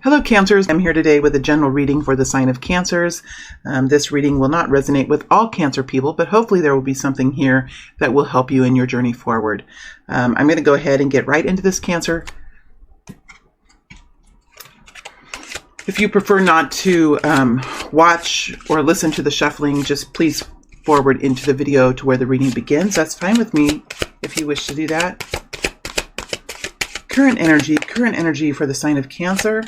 Hello Cancers, I'm here today with a general reading for the sign of Cancers. This reading will not resonate with all Cancer people, but hopefully there will be something here that will help you in your journey forward. I'm going to go ahead and get right into this, Cancer. If you prefer not to watch or listen to the shuffling, just please forward into the video to where the reading begins. That's fine with me if you wish to do that. Current energy for the sign of Cancer.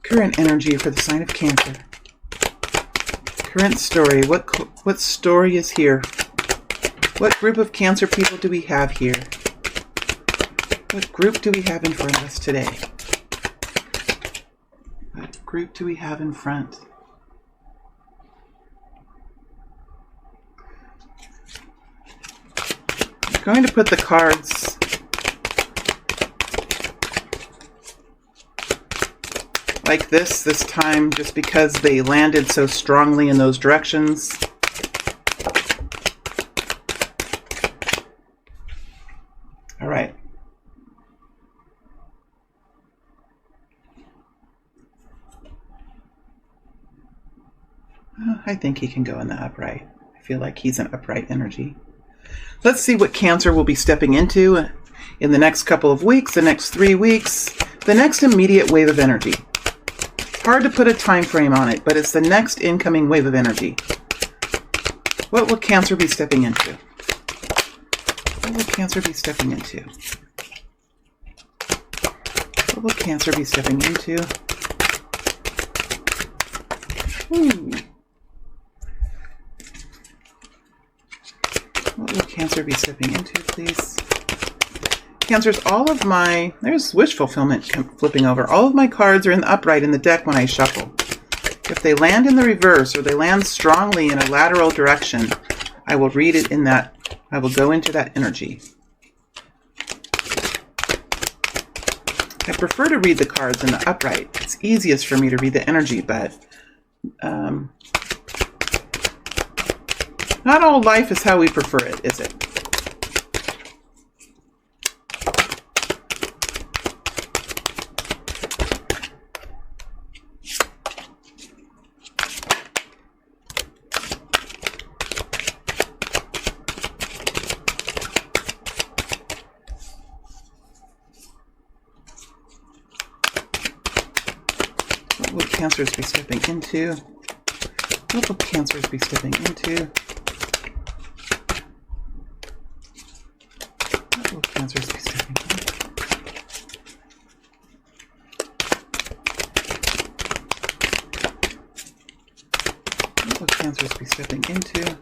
Current energy for the sign of Cancer. Current story. What story is here? What group of Cancer people do we have here? What group do we have in front of us today? What group do we have in front? I'm going to put the cards like this time, just because they landed so strongly in those directions. All right. I think he can go in the upright. I feel like he's an upright energy. Let's see what Cancer will be stepping into in the next couple of weeks, the next 3 weeks, the next immediate wave of energy. Hard to put a time frame on it, but it's the next incoming wave of energy. What will Cancer be stepping into? What will Cancer be stepping into? What will Cancer be stepping into? What will Cancer be stepping into, please? Cancers, there's wish fulfillment flipping over. All of my cards are in the upright in the deck when I shuffle. If they land in the reverse or they land strongly in a lateral direction, I will read it in that, I will go into that energy. I prefer to read the cards in the upright. It's easiest for me to read the energy, but not all life is how we prefer it, is it? What will Cancers be stepping into? What will Cancers be stepping into? What will Cancers be stepping into? What will Cancers be stepping into?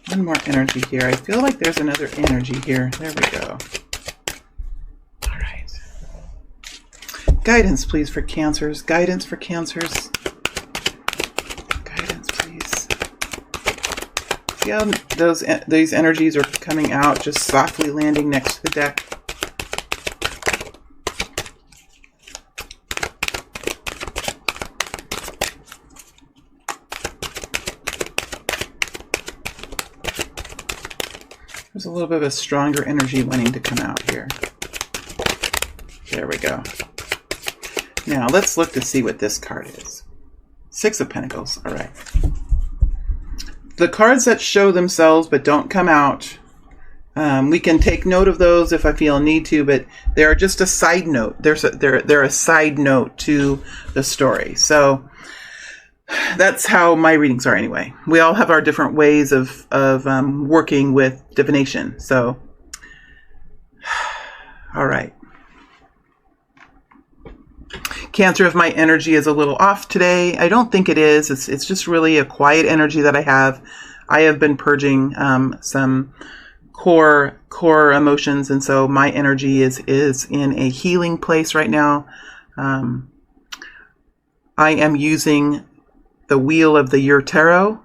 One more energy here. I feel like there's another energy here. There we go. Guidance, please, for Cancers. Guidance for Cancers. Guidance, please. See how these energies are coming out, just softly landing next to the deck. There's a little bit of a stronger energy wanting to come out here. There we go. Now, let's look to see what this card is. Six of Pentacles. All right. The cards that show themselves but don't come out, we can take note of those if I feel a need to, but they are just a side note. They're a side note to the story. So that's how my readings are anyway. We all have our different ways of working with divination. So, all right. Cancer, if my energy is a little off today, I don't think it is. It's just really a quiet energy that I have. I have been purging some core emotions, and so my energy is in a healing place right now. I am using the Wheel of the Year Tarot.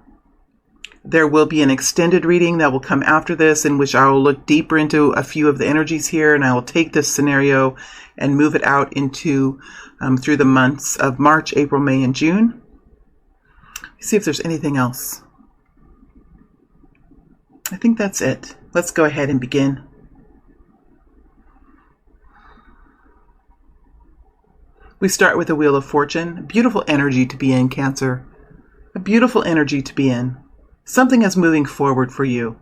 There will be an extended reading that will come after this, in which I will look deeper into a few of the energies here, and I will take this scenario and move it out into through the months of March, April, May, and June. Let's see if there's anything else. I think that's it. Let's go ahead and begin. We start with the Wheel of Fortune. A beautiful energy to be in, Cancer. A beautiful energy to be in. Something is moving forward for you.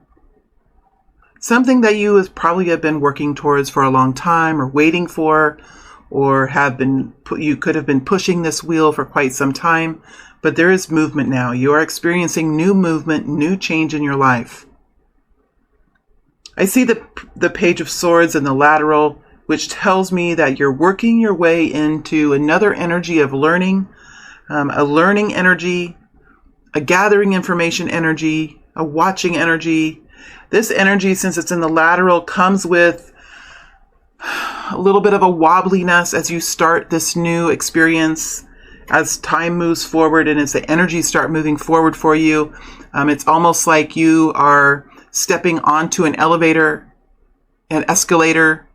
Something that you probably have been working towards for a long time or waiting for, or you could have been pushing this wheel for quite some time, but there is movement now. You are experiencing new movement, new change in your life. I see the Page of Swords in the lateral, which tells me that you're working your way into another energy of learning, a learning energy, a gathering information energy, a watching energy. This energy, since it's in the lateral, comes with a little bit of a wobbliness as you start this new experience, as time moves forward and as the energies start moving forward for you. It's almost like you are stepping onto an elevator, an escalator,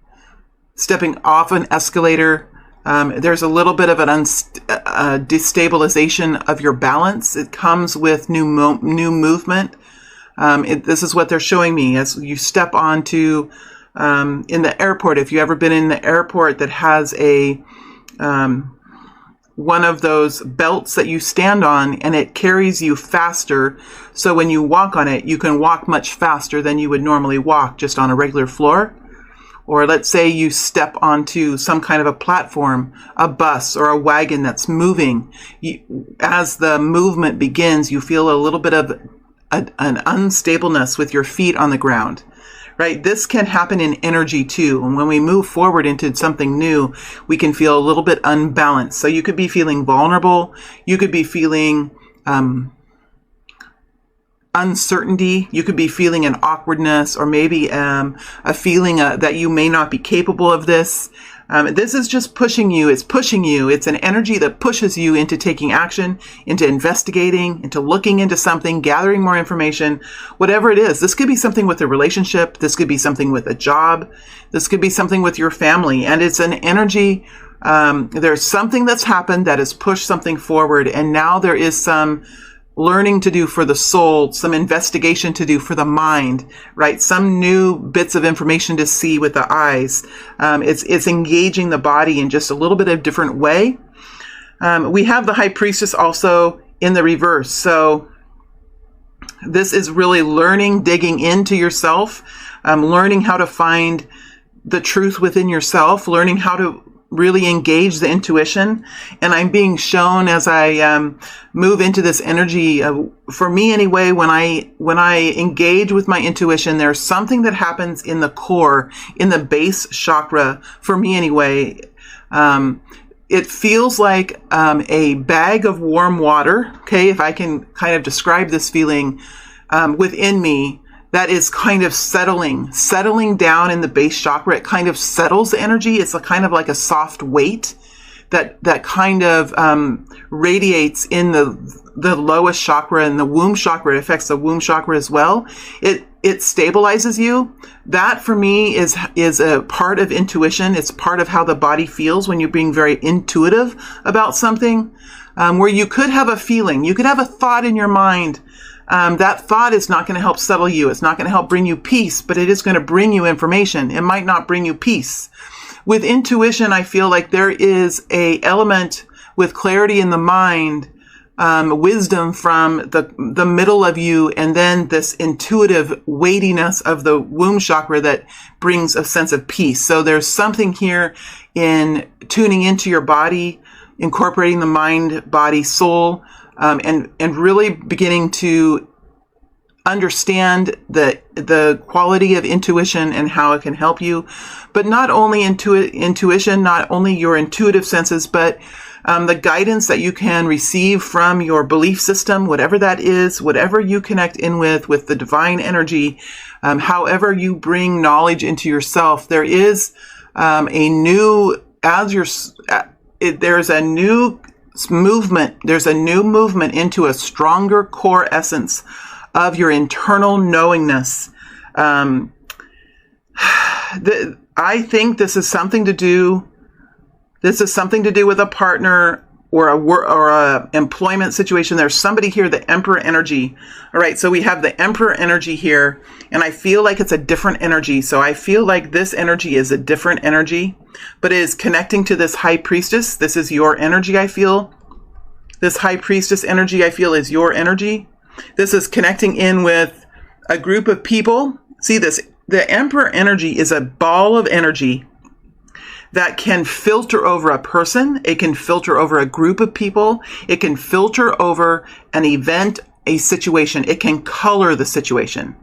stepping off an escalator. There's a little bit of an destabilization of your balance. It comes with new movement. This is what they're showing me as you step onto in the airport. If you've ever been in the airport that has a one of those belts that you stand on, and it carries you faster. So when you walk on it, you can walk much faster than you would normally walk just on a regular floor. Or let's say you step onto some kind of a platform, a bus or a wagon that's moving. As the movement begins, you feel a little bit of an unstableness with your feet on the ground, right? This can happen in energy too. And when we move forward into something new, we can feel a little bit unbalanced. So you could be feeling vulnerable. You could be feeling uncertainty. You could be feeling an awkwardness, or maybe a feeling that you may not be capable of this. This is just pushing you. It's pushing you. It's an energy that pushes you into taking action, into investigating, into looking into something, gathering more information, whatever it is. This could be something with a relationship. This could be something with a job. This could be something with your family. And it's an energy. There's something that's happened that has pushed something forward. And now there is some learning to do for the soul, some investigation to do for the mind, right? Some new bits of information to see with the eyes. It's engaging the body in just a little bit of different way. We have the High Priestess also in the reverse. So this is really learning, digging into yourself, learning how to find the truth within yourself, learning how to really engage the intuition. And I'm being shown as I move into this energy, for me anyway, when I engage with my intuition, there's something that happens in the core, in the base chakra, for me anyway. It feels like a bag of warm water, okay, if I can kind of describe this feeling within me, that is kind of settling down in the base chakra. It kind of settles the energy. It's a kind of like a soft weight that kind of radiates in the lowest chakra and the womb chakra. It affects the womb chakra as well. It stabilizes you. That for me is a part of intuition. It's part of how the body feels when you're being very intuitive about something, where you could have a feeling, you could have a thought in your mind. That thought is not going to help settle you. It's not going to help bring you peace, but it is going to bring you information. It might not bring you peace. With intuition, I feel like there is a element with clarity in the mind, wisdom from the middle of you, and then this intuitive weightiness of the womb chakra that brings a sense of peace. So there's something here in tuning into your body, incorporating the mind, body, soul, and really beginning to understand the quality of intuition and how it can help you. But not only intuition, not only your intuitive senses, but the guidance that you can receive from your belief system, whatever that is, whatever you connect in with the divine energy, however you bring knowledge into yourself. There is there's a new movement into a stronger core essence of your internal knowingness. I think this is something to do with a partner or a employment situation. There's somebody here, the Emperor energy. All right, so we have the Emperor energy here, and I feel like it's a different energy. So I feel like this energy is a different energy, but it is connecting to this High Priestess. This is your energy, I feel. This High Priestess energy, I feel, is your energy. This is connecting in with a group of people. See this, the Emperor energy is a ball of energy that can filter over a person. It can filter over a group of people. It can filter over an event, a situation. It can color the situation,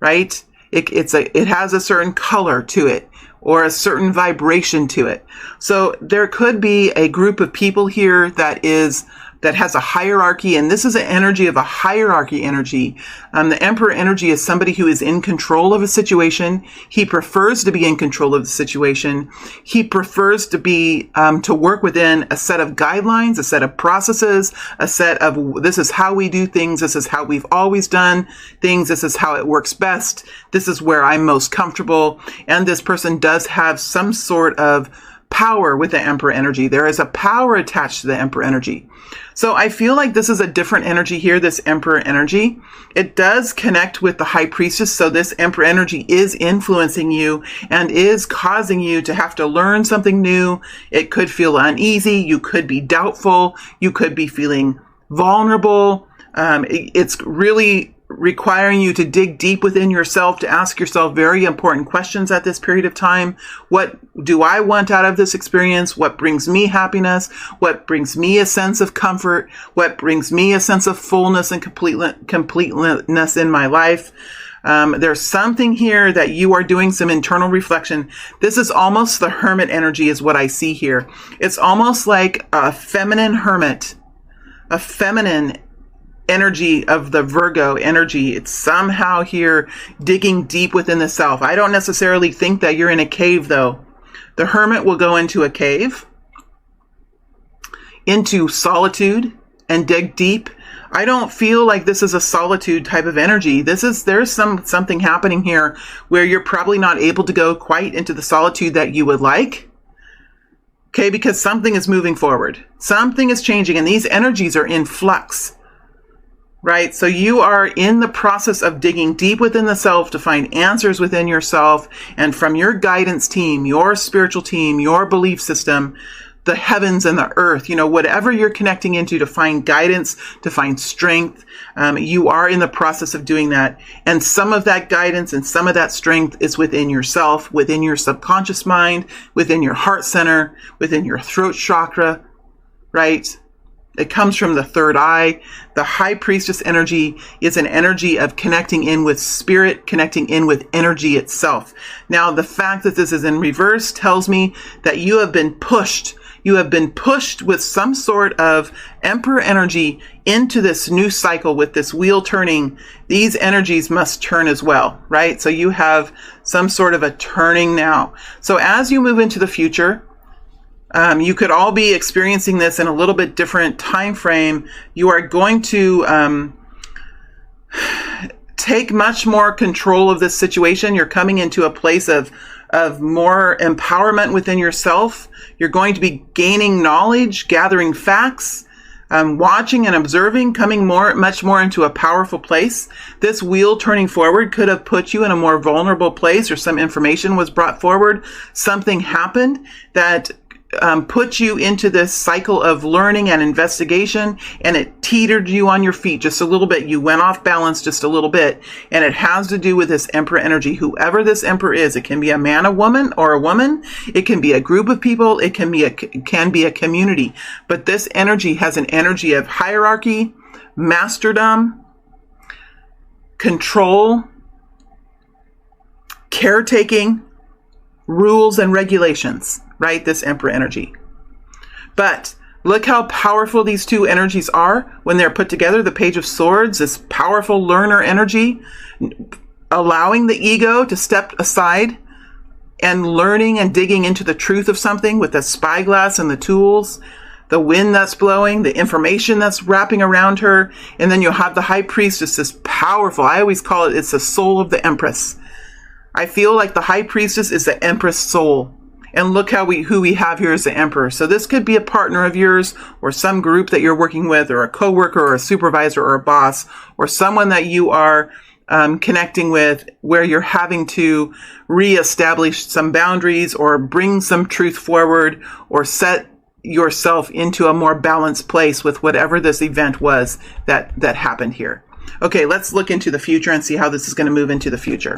right? It has a certain color to it or a certain vibration to it. So there could be a group of people here that has a hierarchy, and this is an energy of a hierarchy energy. The Emperor energy is somebody who is in control of a situation. He prefers to be in control of the situation. He prefers to be to work within a set of guidelines, a set of processes, a set of this is how we do things. This is how we've always done things. This is how it works best. This is where I'm most comfortable. And this person does have some sort of power with the Emperor energy. There is a power attached to the Emperor energy. So I feel like this is a different energy here, this Emperor energy. It does connect with the High Priestess. So this Emperor energy is influencing you and is causing you to have to learn something new. It could feel uneasy. You could be doubtful. You could be feeling vulnerable. It's really requiring you to dig deep within yourself, to ask yourself very important questions at this period of time. What do I want out of this experience? What brings me happiness? What brings me a sense of comfort? What brings me a sense of fullness and completeness in my life? There's something here that you are doing some internal reflection. This is almost the Hermit energy is what I see here. It's almost like a feminine hermit, a feminine energy of the Virgo energy. It's somehow here digging deep within the self. I don't necessarily think that you're in a cave though. The Hermit will go into a cave, into solitude, and dig deep. I don't feel like this is a solitude type of energy. There's something happening here where you're probably not able to go quite into the solitude that you would like. Okay, because something is moving forward. Something is changing, and these energies are in flux. Right? So you are in the process of digging deep within the self to find answers within yourself, and from your guidance team, your spiritual team, your belief system, the heavens and the earth, whatever you're connecting into to find guidance, to find strength, you are in the process of doing that. And some of that guidance and some of that strength is within yourself, within your subconscious mind, within your heart center, within your throat chakra, right? It comes from the third eye. The High Priestess energy is an energy of connecting in with spirit, connecting in with energy itself. Now, the fact that this is in reverse tells me that you have been pushed. You have been pushed with some sort of Emperor energy into this new cycle with this wheel turning. These energies must turn as well, right? So you have some sort of a turning now. So as you move into the future, you could all be experiencing this in a little bit different time frame. You are going to take much more control of this situation. You're coming into a place of more empowerment within yourself. You're going to be gaining knowledge, gathering facts, watching and observing, coming much more into a powerful place. This wheel turning forward could have put you in a more vulnerable place, or some information was brought forward. Something happened that put you into this cycle of learning and investigation, and it teetered you on your feet just a little bit. You went off balance just a little bit, and it has to do with this Emperor energy. Whoever this Emperor is, it can be a man, a woman, or a woman. It can be a group of people. It can be a community. But this energy has an energy of hierarchy, masterdom, control, caretaking, rules and regulations. Right? This Emperor energy. But look how powerful these two energies are when they're put together. The Page of Swords, this powerful learner energy, allowing the ego to step aside and learning and digging into the truth of something with the spyglass and the tools, the wind that's blowing, the information that's wrapping around her. And then you'll have the High Priestess, this powerful, I always call it's the soul of the Empress. I feel like the High Priestess is the Empress soul. And look who we have here as the Emperor. So this could be a partner of yours, or some group that you're working with, or a coworker, or a supervisor, or a boss, or someone that you are connecting with, where you're having to reestablish some boundaries or bring some truth forward or set yourself into a more balanced place with whatever this event was that happened here. Okay, let's look into the future and see how this is going to move into the future.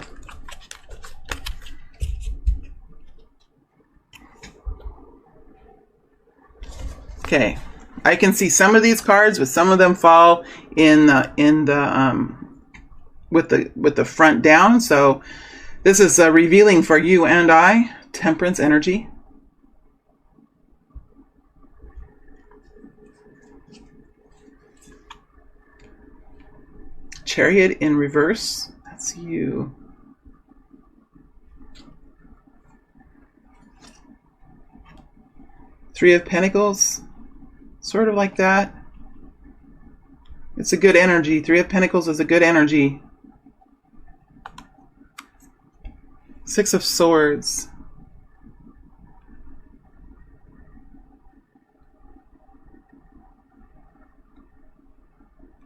Okay, I can see some of these cards, but some of them fall with the front down. So this is revealing for you and I, Temperance energy. Chariot in reverse, that's you. Three of Pentacles, sort of like that. It's a good energy. Three of Pentacles is a good energy. Six of Swords.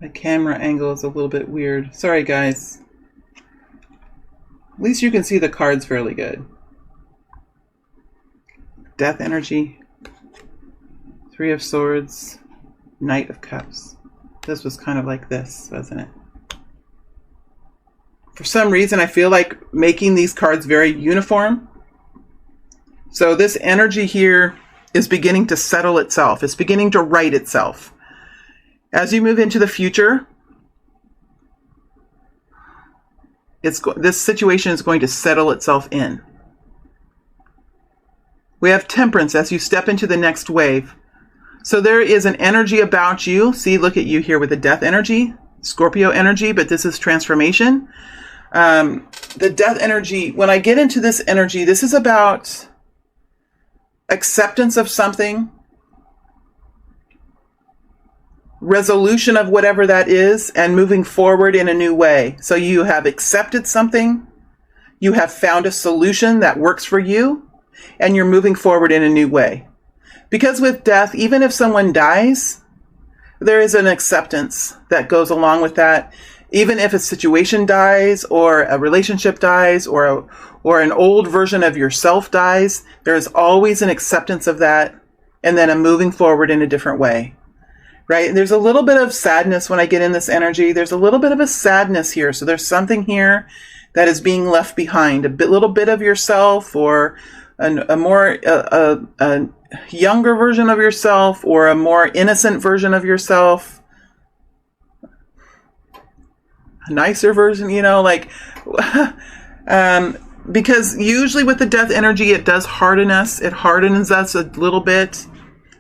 My camera angle is a little bit weird. Sorry, guys. At least you can see the cards fairly good. Death energy. Three of Swords. Knight of Cups. This was kind of like this, wasn't it? For some reason, I feel like making these cards very uniform. So this energy here is beginning to settle itself. It's beginning to right itself. As you move into the future, this situation is going to settle itself in. We have Temperance as you step into the next wave. So there is an energy about you. See, look at you here with the Death energy, Scorpio energy, but this is transformation. The Death energy, when I get into this energy, this is about acceptance of something, resolution of whatever that is, and moving forward in a new way. So you have accepted something, you have found a solution that works for you, and you're moving forward in a new way. Because with death, even if someone dies, there is an acceptance that goes along with that. Even if a situation dies, or a relationship dies, or an old version of yourself dies, there is always an acceptance of that, and then a moving forward in a different way. Right? There's a little bit of sadness when I get in this energy. There's a little bit of a sadness here. So there's something here that is being left behind. Little bit of yourself, or a younger version of yourself, or a more innocent version of yourself. A nicer version, because usually with the Death energy, it does harden us. It hardens us a little bit.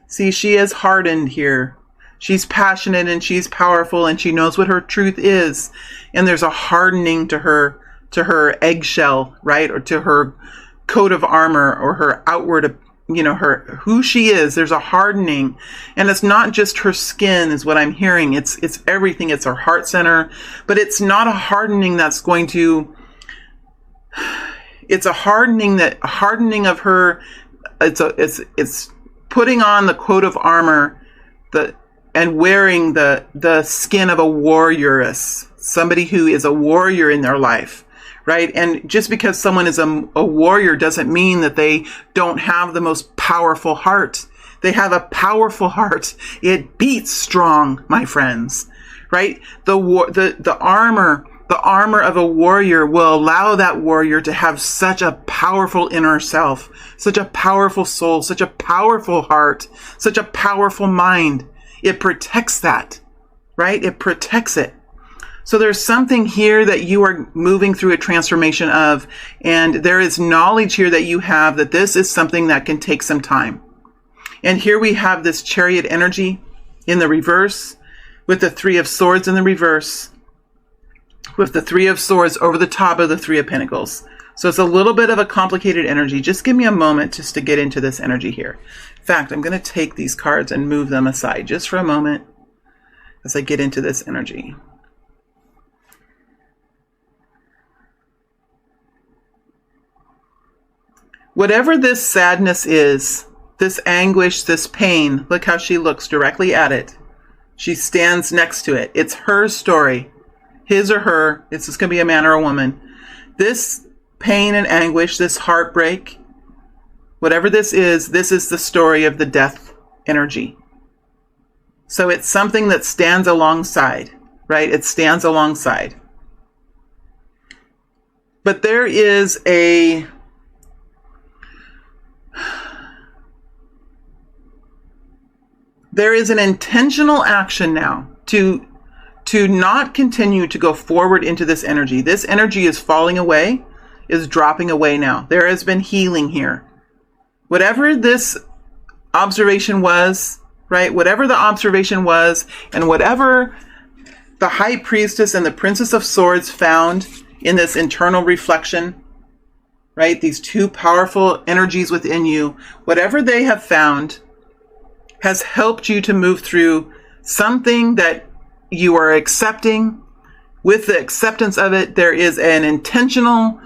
See, she is hardened here. She's passionate and she's powerful and she knows what her truth is. And there's a hardening to her eggshell, right? Or to her coat of armor, or her outward, who she is. There's a hardening. And it's not just her skin is what I'm hearing. It's everything. It's her heart center. But it's not a hardening that's going to, it's a hardening of her. It's putting on the coat of armor, and wearing the skin of a warrioress, somebody who is a warrior in their life, right? And just because someone is a warrior doesn't mean that they don't have the most powerful heart. They have a powerful heart. It beats strong, my friends, right? The armor of a warrior will allow that warrior to have such a powerful inner self, such a powerful soul, such a powerful heart, such a powerful mind. It protects that, right? It protects it. So there's something here that you are moving through a transformation of, and there is knowledge here that you have that this is something that can take some time. And here we have this Chariot energy in the reverse, with the Three of Swords in the reverse, with the Three of Swords over the top of the Three of Pentacles. So it's a little bit of a complicated energy. Just give me a moment just to get into this energy here. In fact, I'm going to take these cards and move them aside just for a moment as I get into this energy. Whatever this sadness is, this anguish, this pain, look how she looks directly at it. She stands next to it. It's her story, his or her. It's just going to be a man or a woman. This pain and anguish, this heartbreak, whatever this is the story of the death energy. So it's something that stands alongside, right? It stands alongside. But there is an intentional action now to not continue to go forward into this energy. This energy is falling away, is dropping away now. There has been healing here. Whatever this observation was, right? Whatever the observation was, and whatever the High Priestess and the Princess of Swords found in this internal reflection, right? These two powerful energies within you, whatever they have found has helped you to move through something that you are accepting. With the acceptance of it, there is an intentional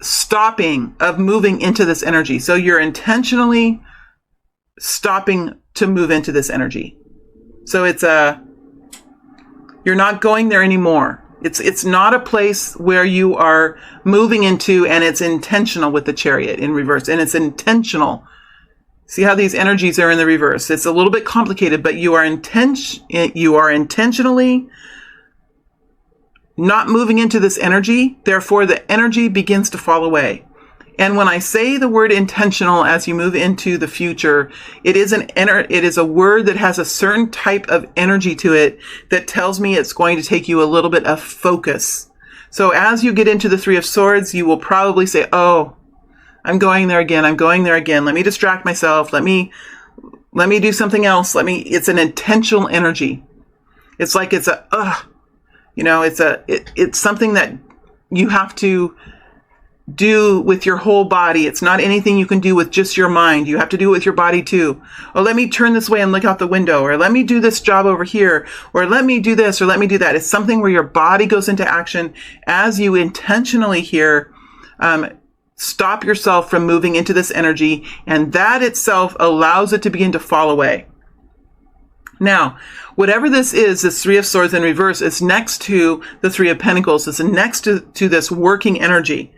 stopping of moving into this energy. So you're intentionally stopping to move into this energy. So you're not going there anymore. It's not a place where you are moving into, and it's intentional with the Chariot in reverse, and it's intentional. See how these energies are in the reverse. It's a little bit complicated, but you are intentionally not moving into this energy. Therefore, the energy begins to fall away. And when I say the word intentional as you move into the future, it is a word that has a certain type of energy to it that tells me it's going to take you a little bit of focus. So as you get into the Three of Swords, you will probably say, oh, I'm going there again. Let me distract myself. Let me do something else. It's an intentional energy. It's like it's something that you have to do with your whole body. It's not anything you can do with just your mind. You have to do it with your body too. Oh, let me turn this way and look out the window, or let me do this job over here, or let me do this, or let me do that. It's something where your body goes into action as you intentionally here stop yourself from moving into this energy, and that itself allows it to begin to fall away. Now, whatever this is, this Three of Swords in reverse, is next to the Three of Pentacles. It's next to this working energy.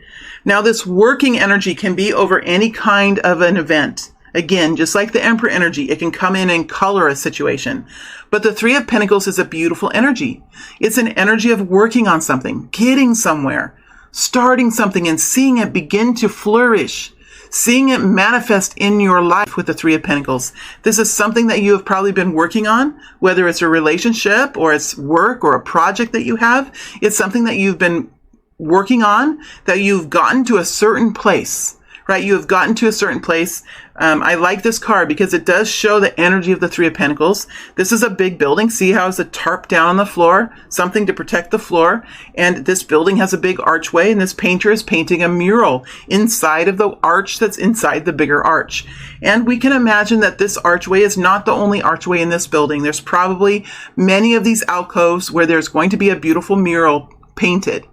Now, this working energy can be over any kind of an event. Again, just like the Emperor energy, it can come in and color a situation. But the Three of Pentacles is a beautiful energy. It's an energy of working on something, getting somewhere, starting something, and seeing it begin to flourish, seeing it manifest in your life with the Three of Pentacles. This is something that you have probably been working on, whether it's a relationship or it's work or a project that you have. It's something that you've been working on, that you've gotten to a certain place, right? You have gotten to a certain place. I like this card because it does show the energy of the Three of Pentacles. This is a big building. See how it's a tarp down on the floor, something to protect the floor. And this building has a big archway, and this painter is painting a mural inside of the arch that's inside the bigger arch. And we can imagine that this archway is not the only archway in this building. There's probably many of these alcoves where there's going to be a beautiful mural painted.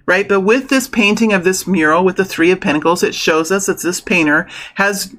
Right? But with this painting of this mural with the Three of Pentacles, it shows us that this painter has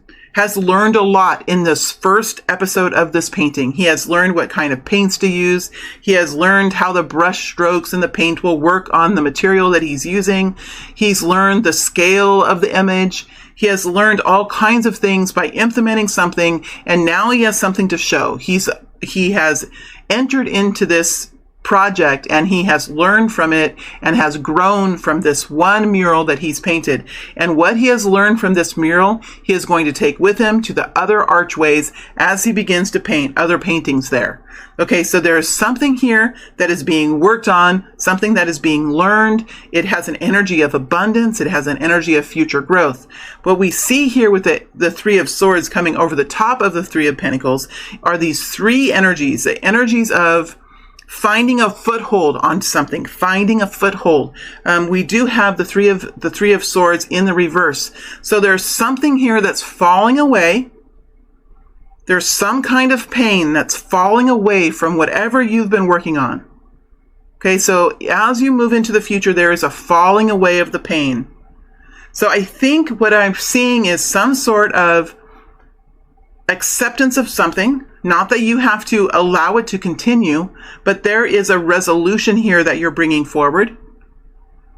learned a lot in this first episode of this painting. He has learned what kind of paints to use. He has learned how the brush strokes and the paint will work on the material that he's using. He's learned the scale of the image. He has learned all kinds of things by implementing something, and now he has something to show. He has entered into this project, and he has learned from it and has grown from this one mural that he's painted. And what he has learned from this mural, he is going to take with him to the other archways as he begins to paint other paintings there. Okay, so there is something here that is being worked on, something that is being learned. It has an energy of abundance. It has an energy of future growth. What we see here with the Three of Swords coming over the top of the Three of Pentacles are these three energies, the energies of finding a foothold on something, finding a foothold. We do have the Three of Swords in the reverse. So there's something here that's falling away. There's some kind of pain that's falling away from whatever you've been working on. Okay, so as you move into the future, there is a falling away of the pain. So I think what I'm seeing is some sort of acceptance of something, not that you have to allow it to continue, but there is a resolution here that you're bringing forward.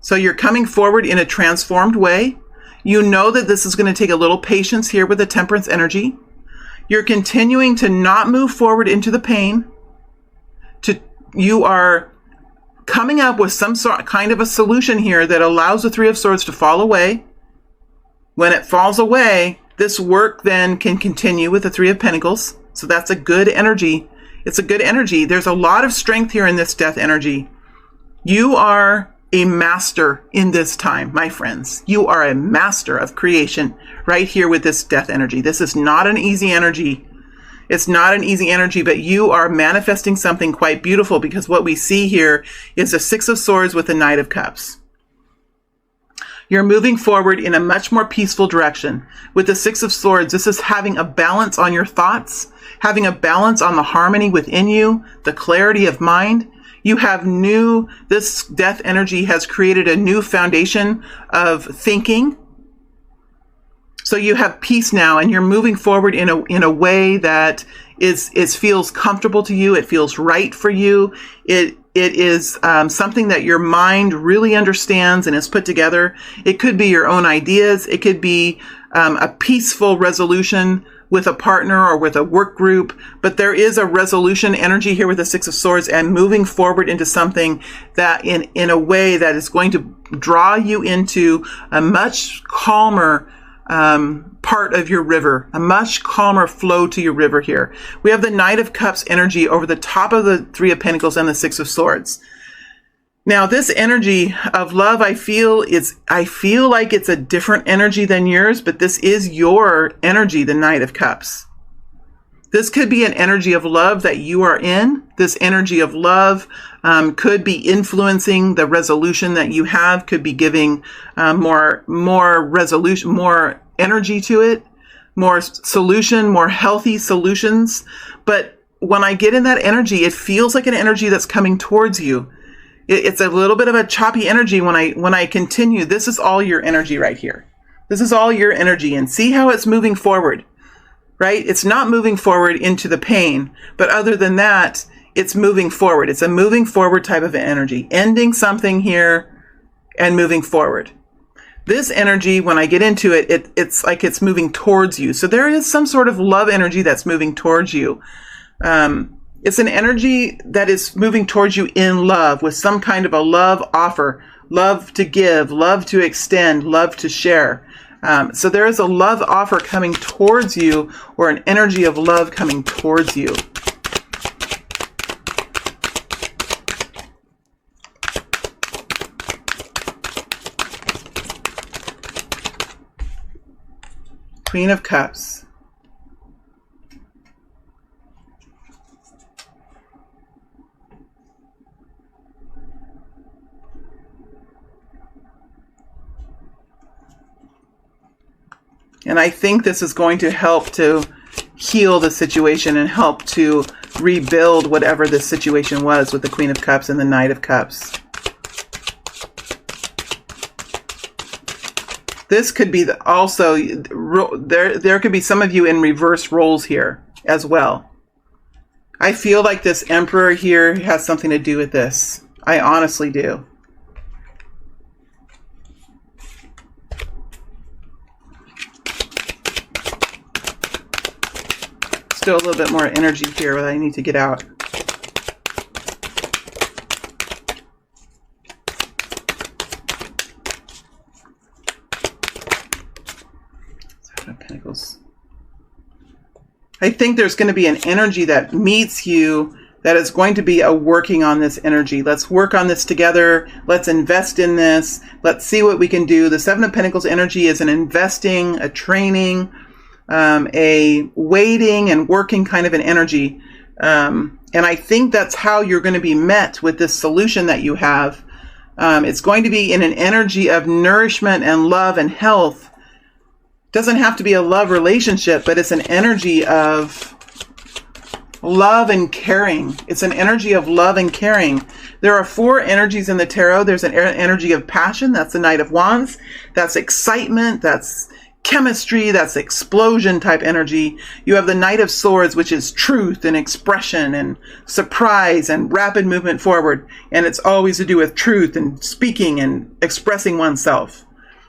So you're coming forward in a transformed way. You know that this is going to take a little patience here with the temperance energy. You're continuing to not move forward into the pain. You are coming up with some sort kind of a solution here that allows the Three of Swords to fall away. When it falls away, this work then can continue with the Three of Pentacles. So that's a good energy. It's a good energy. There's a lot of strength here in this death energy. You are a master in this time, my friends. You are a master of creation right here with this death energy. This is not an easy energy. It's not an easy energy, but you are manifesting something quite beautiful, because what we see here is the Six of Swords with the Knight of Cups. You're moving forward in a much more peaceful direction. With the Six of Swords, this is having a balance on your thoughts, having a balance on the harmony within you, the clarity of mind. You have this death energy has created a new foundation of thinking. So you have peace now, and you're moving forward in a way that feels comfortable to you. It feels right for you. It is something that your mind really understands and is put together. It could be your own ideas. It could be a peaceful resolution with a partner or with a work group. But there is a resolution energy here with the Six of Swords, and moving forward into something that in a way that is going to draw you into a much calmer part of your river, a much calmer flow to your river here. We have the Knight of Cups energy over the top of the Three of Pentacles and the Six of Swords. Now, this energy of love, I feel like it's a different energy than yours, but this is your energy, the Knight of Cups. This could be an energy of love that you are in. This energy of love could be influencing the resolution that you have, could be giving more resolution, more energy to it, more solution, more healthy solutions. But when I get in that energy, it feels like an energy that's coming towards you. It's a little bit of a choppy energy when I continue. This is all your energy right here. This is all your energy, and see how it's moving forward. Right? It's not moving forward into the pain, but other than that, it's moving forward. It's a moving forward type of energy, ending something here and moving forward. This energy, when I get into it, it's like it's moving towards you. So there is some sort of love energy that's moving towards you. It's an energy that is moving towards you in love, with some kind of a love offer, love to give, love to extend, love to share. So there is a love offer coming towards you, or an energy of love coming towards you. Queen of Cups. And I think this is going to help to heal the situation and help to rebuild whatever this situation was with the Queen of Cups and the Knight of Cups. This could be also, there could be some of you in reverse roles here as well. I feel like this Emperor here has something to do with this. I honestly do. Still a little bit more energy here that I need to get out. Seven of Pentacles. I think there's going to be an energy that meets you that is going to be a working on this energy. Let's work on this together. Let's invest in this. Let's see what we can do. The Seven of Pentacles energy is an investing, a training, a waiting and working kind of an energy. And I think that's how you're going to be met with this solution that you have. It's going to be in an energy of nourishment and love and health. It doesn't have to be a love relationship, but it's an energy of love and caring. It's an energy of love and caring. There are 4 energies in the tarot. There's an energy of passion. That's the Knight of Wands. That's excitement. That's chemistry. That's explosion type energy. You have the Knight of Swords, which is truth and expression and surprise and rapid movement forward. And it's always to do with truth and speaking and expressing oneself.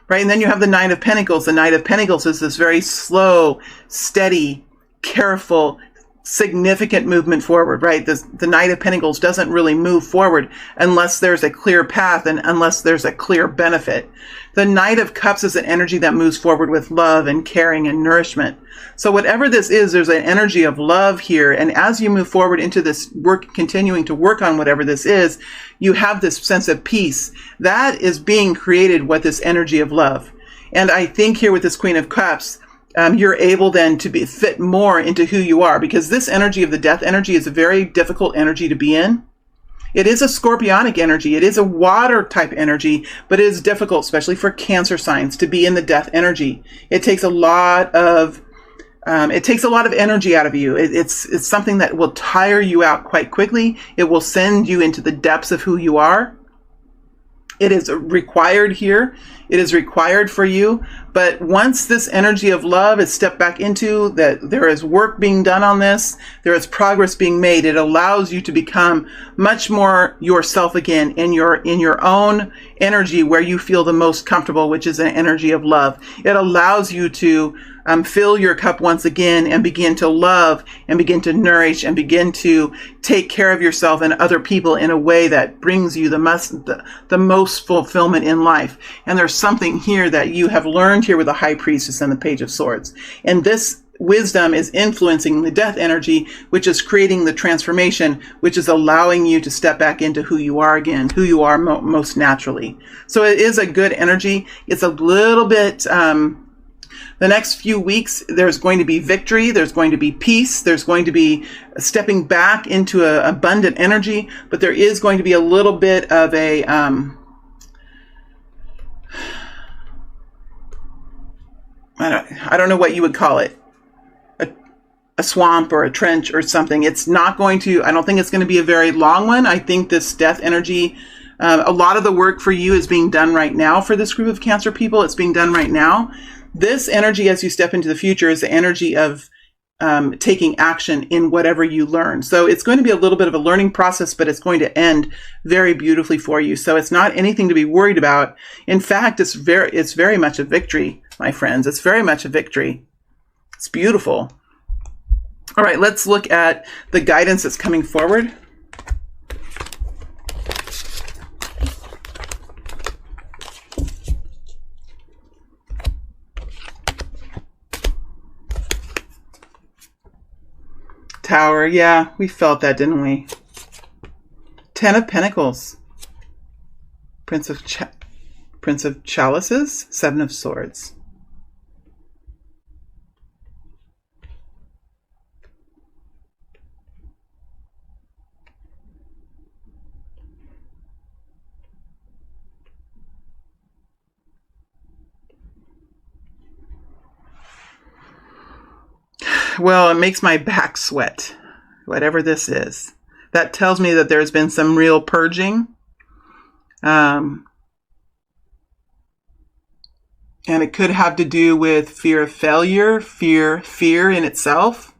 Right? And then you have the Knight of Pentacles. The Knight of Pentacles is this very slow, steady, careful, significant movement forward, right? The Knight of Pentacles doesn't really move forward unless there's a clear path and unless there's a clear benefit. The Knight of Cups is an energy that moves forward with love and caring and nourishment. So whatever this is, there's an energy of love here. And as you move forward into this work, continuing to work on whatever this is, you have this sense of peace. That is being created with this energy of love. And I think here with this Queen of Cups, you're able then to fit more into who you are, because this energy of the death energy is a very difficult energy to be in. It is a scorpionic energy. It is a water type energy, but it is difficult, especially for Cancer signs, to be in the death energy. It takes a lot of energy out of you. It's something that will tire you out quite quickly. It will send you into the depths of who you are. It is required here. It is required for you. But once this energy of love is stepped back into, that there is work being done on this, there is progress being made, it allows you to become much more yourself again in your own energy where you feel the most comfortable, which is an energy of love. It allows you to fill your cup once again and begin to love and begin to nourish and begin to take care of yourself and other people in a way that brings you the most fulfillment in life. And there's something here that you have learned here with the High Priestess and the Page of Swords. And this wisdom is influencing the death energy, which is creating the transformation, which is allowing you to step back into who you are again, who you are most naturally. So it is a good energy. It's a little bit... the next few weeks, there's going to be victory, there's going to be peace, there's going to be stepping back into an abundant energy, but there is going to be a little bit of a, I don't know what you would call it, a swamp or a trench or something. It's not going to, I don't think it's going to be a very long one. I think this death energy, a lot of the work for you is being done right now for this group of Cancer people. It's being done right now. This energy, as you step into the future, is the energy of taking action in whatever you learn. So it's going to be a little bit of a learning process, but it's going to end very beautifully for you. So it's not anything to be worried about. In fact, it's very much a victory, my friends. It's very much a victory. It's beautiful. All right, let's look at the guidance that's coming forward. Tower, yeah, we felt that, didn't we? 10 of Pentacles. Prince of Chalices, 7 of Swords. Well, it makes my back sweat, whatever this is. That tells me that there's been some real purging. And it could have to do with fear of failure, fear in itself,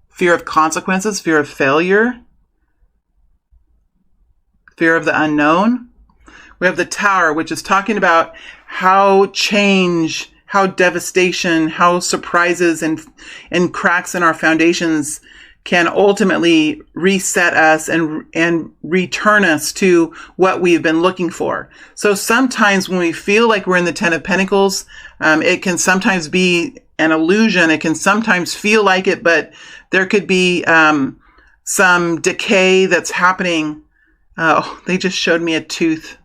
fear of consequences, fear of failure, fear of the unknown. We have the Tower, which is talking about how change, how devastation, how surprises and cracks in our foundations can ultimately reset us and return us to what we've been looking for. So sometimes when we feel like we're in the 10 of Pentacles, it can sometimes be an illusion. It can sometimes feel like it, but there could be some decay that's happening. Oh, they just showed me a tooth.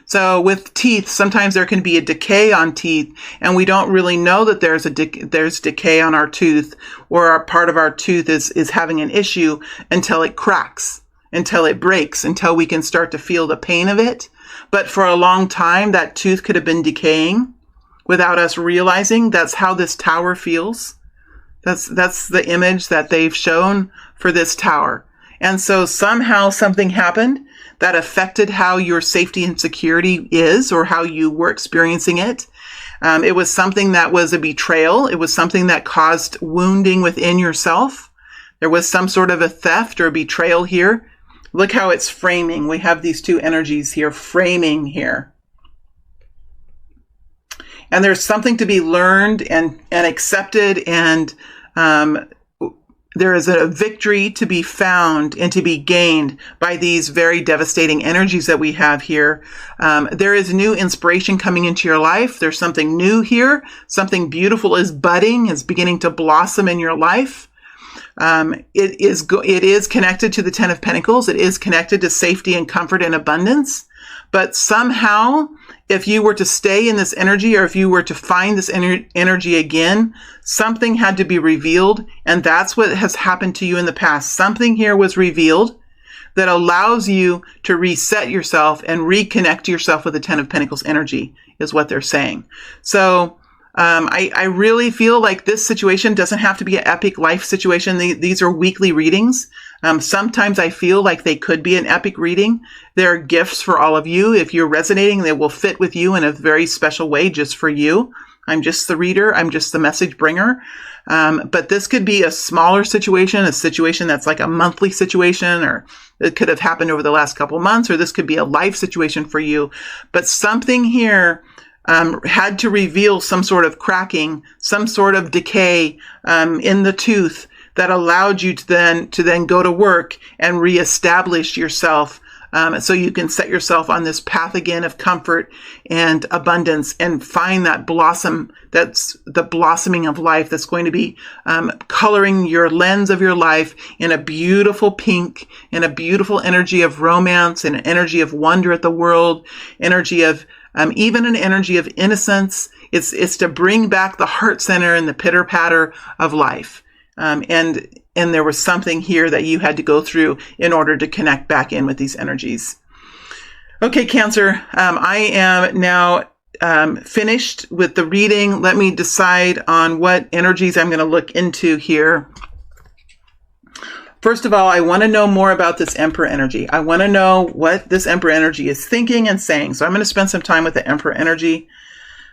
So with teeth, sometimes there can be a decay on teeth, and we don't really know that there's decay on our tooth, or our part of our tooth is having an issue until it cracks, until it breaks, until we can start to feel the pain of it. But for a long time, that tooth could have been decaying without us realizing. That's how this Tower feels. That's the image that they've shown for this Tower. And so somehow something happened that affected how your safety and security is, or how you were experiencing it. It was something that was a betrayal. It was something that caused wounding within yourself. There was some sort of a theft or betrayal here. Look how it's framing. We have these two energies here framing here. And there's something to be learned and accepted, and there is a victory to be found and to be gained by these very devastating energies that we have here. There is new inspiration coming into your life. There's something new here. Something beautiful is budding, is beginning to blossom in your life. It is connected to the Ten of Pentacles. It is connected to safety and comfort and abundance. But somehow, if you were to stay in this energy, or if you were to find this energy again, something had to be revealed. And that's what has happened to you in the past. Something here was revealed that allows you to reset yourself and reconnect yourself with the Ten of Pentacles energy, is what they're saying. So I really feel like this situation doesn't have to be an epic life situation. These are weekly readings. Sometimes I feel like they could be an epic reading. There are gifts for all of you. If you're resonating, they will fit with you in a very special way just for you. I'm just the reader. I'm just the message bringer. But this could be a smaller situation, a situation that's like a monthly situation, or it could have happened over the last couple months, or this could be a life situation for you. But something here had to reveal some sort of cracking, some sort of decay in the tooth that allowed you to then go to work and reestablish yourself, so you can set yourself on this path again of comfort and abundance, and find that blossom, that's the blossoming of life, that's going to be coloring your lens of your life in a beautiful pink, in a beautiful energy of romance, and an energy of wonder at the world, energy of even an energy of innocence. It's to bring back the heart center and the pitter patter of life. And there was something here that you had to go through in order to connect back in with these energies. Okay, Cancer, I am now finished with the reading. Let me decide on what energies I'm going to look into here. First of all, I want to know more about this Emperor energy. I want to know what this Emperor energy is thinking and saying. So I'm going to spend some time with the Emperor energy.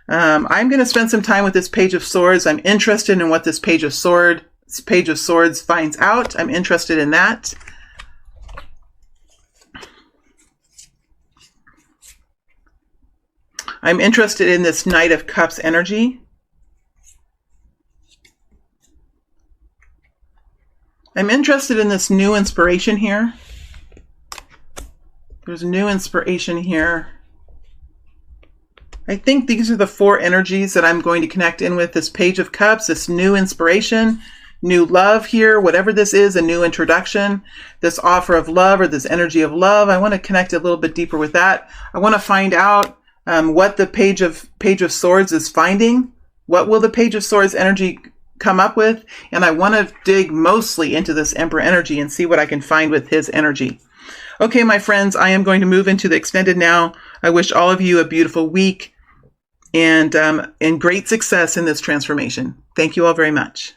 I'm going to spend some time with this Page of Swords. I'm interested in what this Page of Swords finds out. I'm interested in that. I'm interested in this Knight of Cups energy. I'm interested in this new inspiration here. There's new inspiration here. I think these are the four energies that I'm going to connect in with. This Page of Cups, this new inspiration, new love here, whatever this is, a new introduction, this offer of love, or this energy of love. I want to connect a little bit deeper with that. I want to find out what the Page of Swords is finding. What will the Page of Swords energy come up with? And I want to dig mostly into this Emperor energy and see what I can find with his energy. Okay, my friends, I am going to move into the extended now. I wish all of you a beautiful week and great success in this transformation. Thank you all very much.